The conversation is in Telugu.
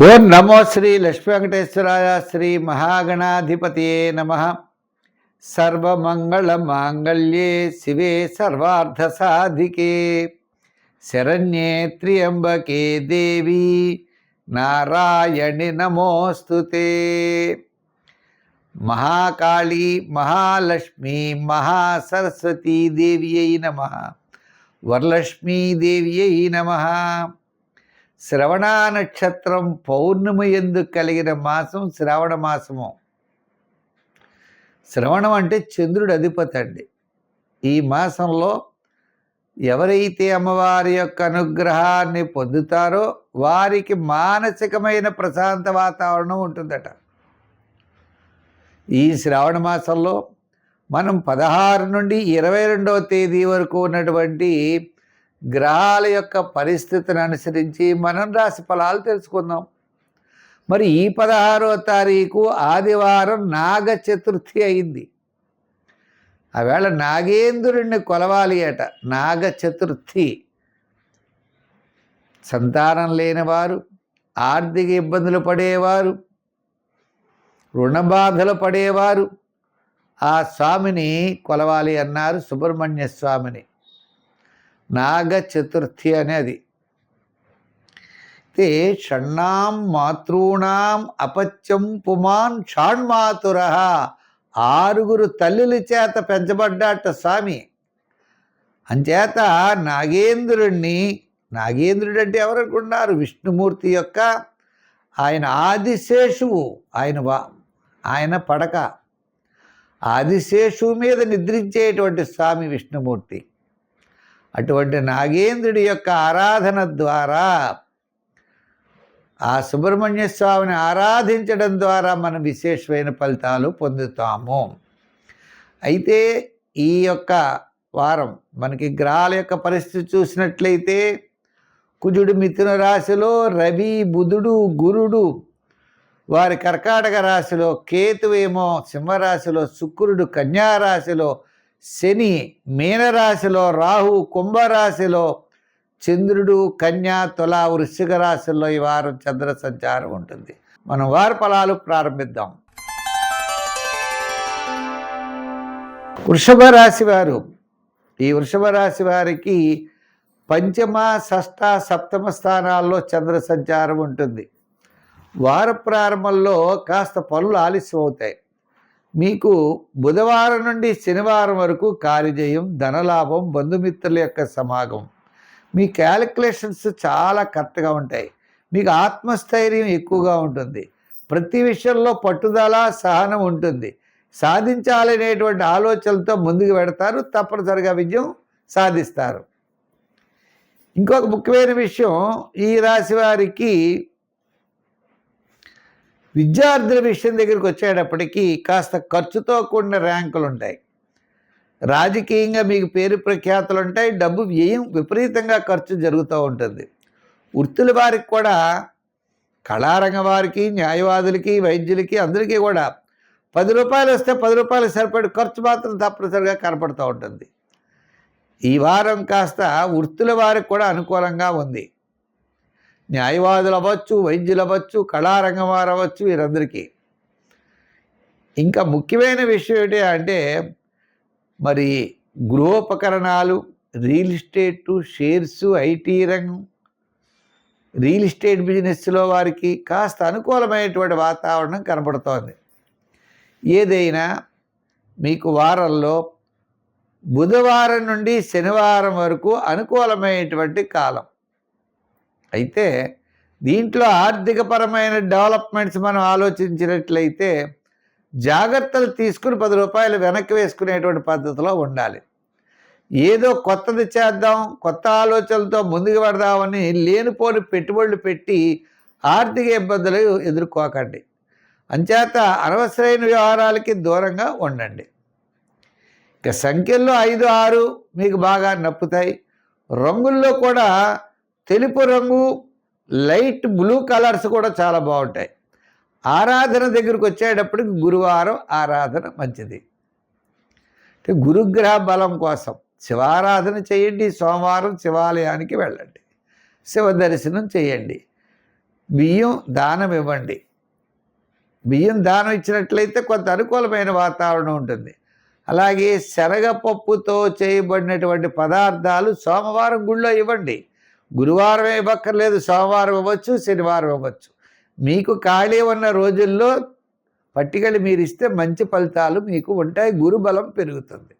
ఓం నమో శ్రీ లక్ష్మీ వెంకటేశ్వరాయ శ్రీ మహాగణాధిపతియే నమః. సర్వమంగళ మాంగళ్యే శివే సర్వార్థ సాధికే శరణ్యే త్ర్యంబకే దేవి నారాయణి నమోస్తుతే. మహాకాళీ మహాలక్ష్మీ మహాసరస్వతీ దేవ్యై నమః. వరలక్ష్మీదేవ్యై నమః. శ్రవణ నక్షత్రం పౌర్ణమి యందు కలిగిన మాసం శ్రావణ మాసము. శ్రవణం అంటే చంద్రుడి అధిపతి అండి. ఈ మాసంలో ఎవరైతే అమ్మవారి యొక్క అనుగ్రహాన్ని పొందుతారో వారికి మానసికమైన ప్రశాంత వాతావరణం ఉంటుందట. ఈ శ్రావణ మాసంలో మనం 16 నుండి 22వ తేదీ వరకు ఉన్నటువంటి గ్రహాల యొక్క పరిస్థితిని అనుసరించి మనం రాశి ఫలాలు తెలుసుకుందాం. మరి ఈ 16వ తారీఖు ఆదివారం నాగ చతుర్థి అయింది. ఆవేళ నాగేంద్రుడిని కొలవాలి అట. నాగ చతుర్థి. సంతానం లేనివారు, ఆర్థిక ఇబ్బందులు పడేవారు, రుణబాధలు పడేవారు ఆ స్వామిని కొలవాలి అన్నారు. సుబ్రహ్మణ్య స్వామిని. నాగ చతుర్థి అనేది షణ్ణాం మాతృణాం అపత్యం పుమాన్ షాణ్మాతుర. 6 తల్లుల చేత పెంచబడ్డాట స్వామి. అంచేత నాగేంద్రుడు అంటే ఎవరనుకున్నారు? విష్ణుమూర్తి యొక్క ఆయన ఆదిశేషువు. ఆయన పడక ఆదిశేషువు మీద నిద్రించేటువంటి స్వామి విష్ణుమూర్తి. అటువంటి నాగేంద్రుడి యొక్క ఆరాధన ద్వారా, ఆ సుబ్రహ్మణ్య స్వామిని ఆరాధించడం ద్వారా మనం విశేషమైన ఫలితాలు పొందుతాము. అయితే ఈ యొక్క వారం మనకి గ్రహాల యొక్క పరిస్థితి చూసినట్లయితే కుజుడు మిథున రాశిలో, రవి బుధుడు గురుడు వారి కర్కాటక రాశిలో, కేతువేమో సింహరాశిలో, శుక్రుడు కన్యారాశిలో, శని మీనరాశిలో, రాహు కుంభరాశిలో, చంద్రుడు కన్యా తుల వృశ్చిక రాశిలో ఈ వారం చంద్ర సంచారం ఉంటుంది. మనం వారి ఫలాలు ప్రారంభిద్దాం. వృషభ రాశి వారు. ఈ వృషభ రాశి వారికి పంచమ, షష్ఠ, సప్తమ స్థానాల్లో చంద్ర సంచారం ఉంటుంది. వార ప్రారంభంలో కాస్త పనులు ఆలస్యం అవుతాయి. మీకు బుధవారం నుండి శనివారం వరకు కార్యజయం, ధనలాభం, బంధుమిత్రుల యొక్క సమాగమం. మీ క్యాలిక్యులేషన్స్ చాలా కరెక్ట్గా ఉంటాయి. మీకు ఆత్మస్థైర్యం ఎక్కువగా ఉంటుంది. ప్రతి విషయంలో పట్టుదల, సహనం ఉంటుంది. సాధించాలనేటువంటి ఆలోచనలతో ముందుకు పెడతారు. తప్పనిసరిగా విజయం సాధిస్తారు. ఇంకొక ముఖ్యమైన విషయం, ఈ రాశి వారికి విద్యార్థుల విషయం దగ్గరికి వచ్చేటప్పటికీ కాస్త ఖర్చుతో కూడిన ర్యాంకులు ఉంటాయి. రాజకీయంగా మీకు పేరు ప్రఖ్యాతులు ఉంటాయి. డబ్బు వ్యయం విపరీతంగా ఖర్చు జరుగుతూ ఉంటుంది. వృత్తుల వారికి కూడా, కళారంగం వారికి, న్యాయవాదులకి, వైద్యులకి అందరికీ కూడా 10 రూపాయలు వస్తే 10 రూపాయలు సరిపడే ఖర్చు మాత్రం తప్పనిసరిగా కనపడుతూ ఉంటుంది. ఈ వారం కాస్త వృత్తుల వారికి కూడా అనుకూలంగా ఉంది. న్యాయవాదులు అవ్వచ్చు, వైద్యులు అవ్వచ్చు, కళారంగం వారు అవ్వచ్చు, వీరందరికీ. ఇంకా ముఖ్యమైన విషయం ఏంటి అంటే, మరి గృహోపకరణాలు, రియల్ ఎస్టేటు, షేర్సు, ఐటీ రంగం, రియల్ ఎస్టేట్ బిజినెస్లో వారికి కాస్త అనుకూలమైనటువంటి వాతావరణం కనబడుతోంది. ఏదైనా మీకు వారంలో బుధవారం నుండి శనివారం వరకు అనుకూలమైనటువంటి కాలం. అయితే దీంట్లో ఆర్థికపరమైన డెవలప్మెంట్స్ మనం ఆలోచించినట్లయితే జాగ్రత్తలు తీసుకుని 10 రూపాయలు వెనక్కి వేసుకునేటువంటి పద్ధతిలో ఉండాలి. ఏదో కొత్తది చేద్దాం, కొత్త ఆలోచనలతో ముందుకు పెడదామని లేనిపోని పెట్టుబడులు పెట్టి ఆర్థిక ఇబ్బందులు ఎదుర్కోకండి. అంచేత అనవసరమైన వ్యవహారాలకి దూరంగా ఉండండి. ఇక సంఖ్యల్లో 5, 6 మీకు బాగా నప్పుతాయి. రంగుల్లో కూడా తెలుపు రంగు, లైట్ బ్లూ కలర్స్ కూడా చాలా బాగుంటాయి. ఆరాధన దగ్గరికి వచ్చేటప్పటికి గురువారం ఆరాధన మంచిది. అంటే గురుగ్రహ బలం కోసం శివారాధన చేయండి. సోమవారం శివాలయానికి వెళ్ళండి, శివ దర్శనం చేయండి. బియ్యం దానం ఇవ్వండి. బియ్యం దానం ఇచ్చినట్లయితే కొంత అనుకూలమైన వాతావరణం ఉంటుంది. అలాగే శనగపప్పుతో చేయబడినటువంటి పదార్థాలు సోమవారం గుళ్ళో ఇవ్వండి. గురువారం ఇవ్వక్కర్లేదు, సోమవారం ఇవ్వచ్చు, శనివారం ఇవ్వచ్చు. మీకు ఖాళీ ఉన్న రోజుల్లో పట్టికలు మీరు ఇస్తే మంచి ఫలితాలు మీకు ఉంటాయి, గురుబలం పెరుగుతుంది.